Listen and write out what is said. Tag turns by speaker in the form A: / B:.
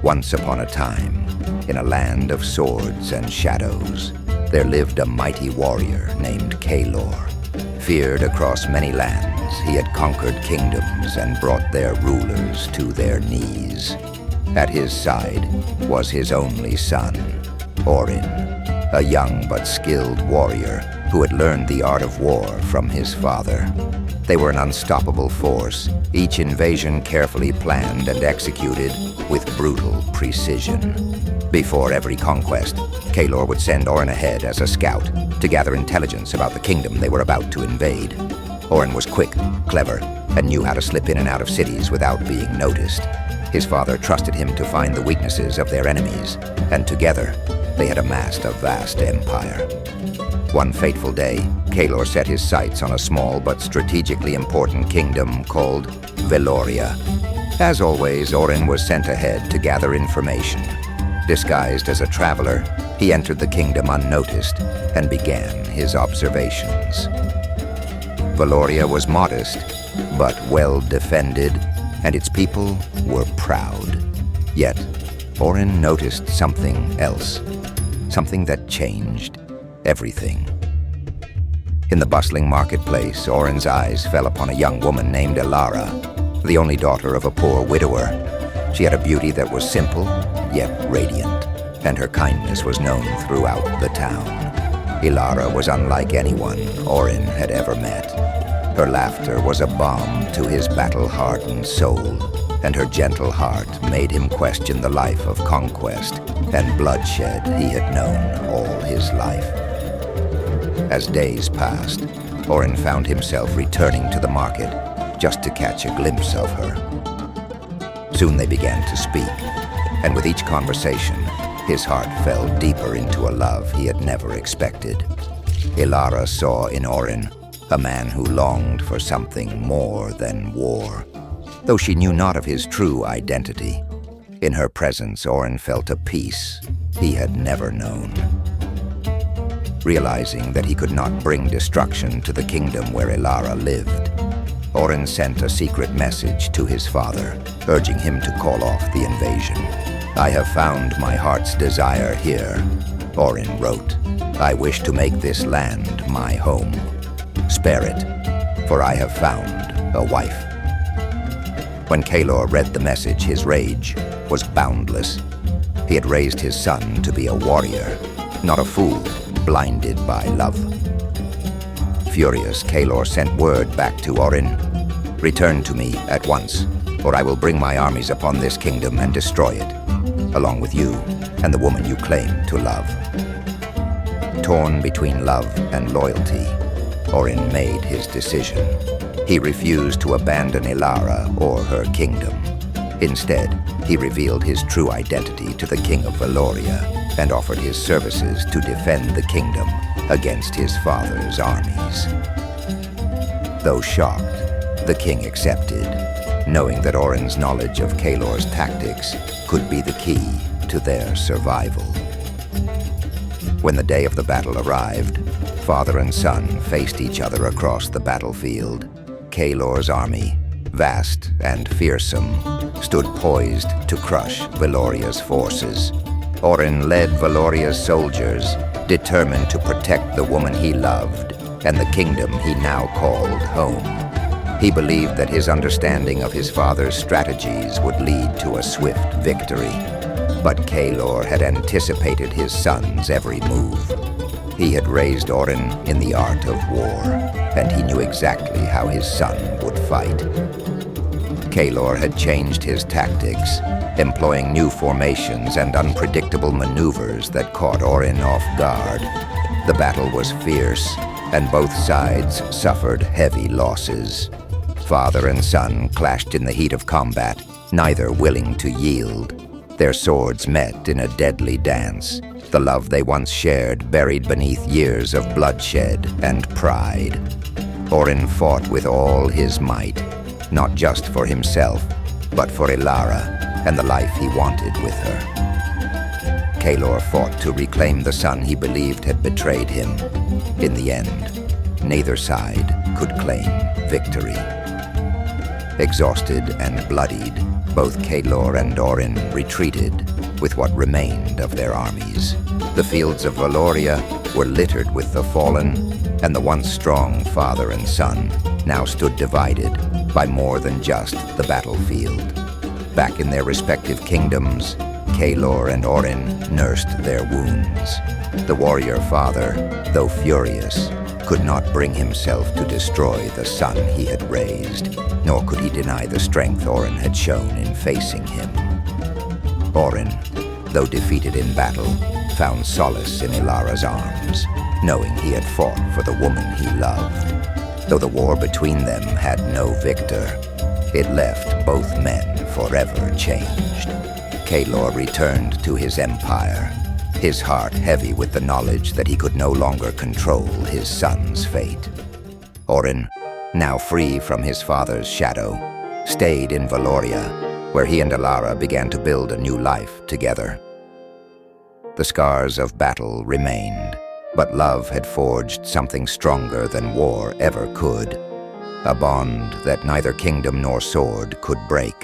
A: Once upon a time, in a land of swords and shadows, there lived a mighty warrior named Kaelor. Feared across many lands, he had conquered kingdoms and brought their rulers to their knees. At his side was his only son, Orin, a young but skilled warrior who had learned the art of war from his father. They were an unstoppable force, each invasion carefully planned and executed with brutal precision. Before every conquest, Kaelor would send Orin ahead as a scout to gather intelligence about the kingdom they were about to invade. Orin was quick, clever, and knew how to slip in and out of cities without being noticed. His father trusted him to find the weaknesses of their enemies, and together, they had amassed a vast empire. One fateful day, Kaelor set his sights on a small but strategically important kingdom called Veloria. As always, Orin was sent ahead to gather information. Disguised as a traveler, he entered the kingdom unnoticed and began his observations. Veloria was modest, but well defended, and its people were proud. Yet, Orin noticed something else, something that changed everything. In the bustling marketplace, Orin's eyes fell upon a young woman named Elara, the only daughter of a poor widower. She had a beauty that was simple, yet radiant, and her kindness was known throughout the town. Elara was unlike anyone Orin had ever met. Her laughter was a balm to his battle-hardened soul, and her gentle heart made him question the life of conquest and bloodshed he had known all his life. As days passed, Orin found himself returning to the market just to catch a glimpse of her. Soon they began to speak, and with each conversation, his heart fell deeper into a love he had never expected. Elara saw in Orin a man who longed for something more than war, though she knew not of his true identity. In her presence, Orin felt a peace he had never known. Realizing that he could not bring destruction to the kingdom where Elara lived, Orin sent a secret message to his father, urging him to call off the invasion. "I have found my heart's desire here," Orin wrote. "I wish to make this land my home. Spare it, for I have found a wife." When Kaelor read the message, his rage was boundless. He had raised his son to be a warrior, not a fool blinded by love. Furious, Kaelor sent word back to Orin, "Return to me at once, or I will bring my armies upon this kingdom and destroy it, along with you and the woman you claim to love." Torn between love and loyalty, Orin made his decision. He refused to abandon Elara or her kingdom. Instead, he revealed his true identity to the king of Veloria and offered his services to defend the kingdom against his father's armies. Though shocked, the king accepted, knowing that Orin's knowledge of Kaelor's tactics could be the key to their survival. When the day of the battle arrived, father and son faced each other across the battlefield. Kaelor's army, vast and fearsome, stood poised to crush Veloria's forces. Orin led Veloria's soldiers, determined to protect the woman he loved and the kingdom he now called home. He believed that his understanding of his father's strategies would lead to a swift victory. But Kaelor had anticipated his son's every move. He had raised Orin in the art of war, and he knew exactly how his son would fight. Kaelor had changed his tactics, employing new formations and unpredictable maneuvers that caught Orin off guard. The battle was fierce, and both sides suffered heavy losses. Father and son clashed in the heat of combat, neither willing to yield. Their swords met in a deadly dance, the love they once shared buried beneath years of bloodshed and pride. Orin fought with all his might, not just for himself, but for Elara and the life he wanted with her. Kaelor fought to reclaim the son he believed had betrayed him. In the end, neither side could claim victory. Exhausted and bloodied, Both Kaelor and Orin retreated with what remained of their armies. The fields of Valoria were littered with the fallen, and the once strong father and son now stood divided by more than just the battlefield. Back in their respective kingdoms, Kaelor and Orin nursed their wounds. The warrior father, though furious, could not bring himself to destroy the son he had raised, nor could he deny the strength Orin had shown in facing him. Orin, though defeated in battle, found solace in Elara's arms, knowing he had fought for the woman he loved. Though the war between them had no victor, it left both men forever changed. Kaelor returned to his empire, his heart heavy with the knowledge that he could no longer control his son's fate. Orin, now free from his father's shadow, stayed in Valoria, where he and Elara began to build a new life together. The scars of battle remained, but love had forged something stronger than war ever could, a bond that neither kingdom nor sword could break.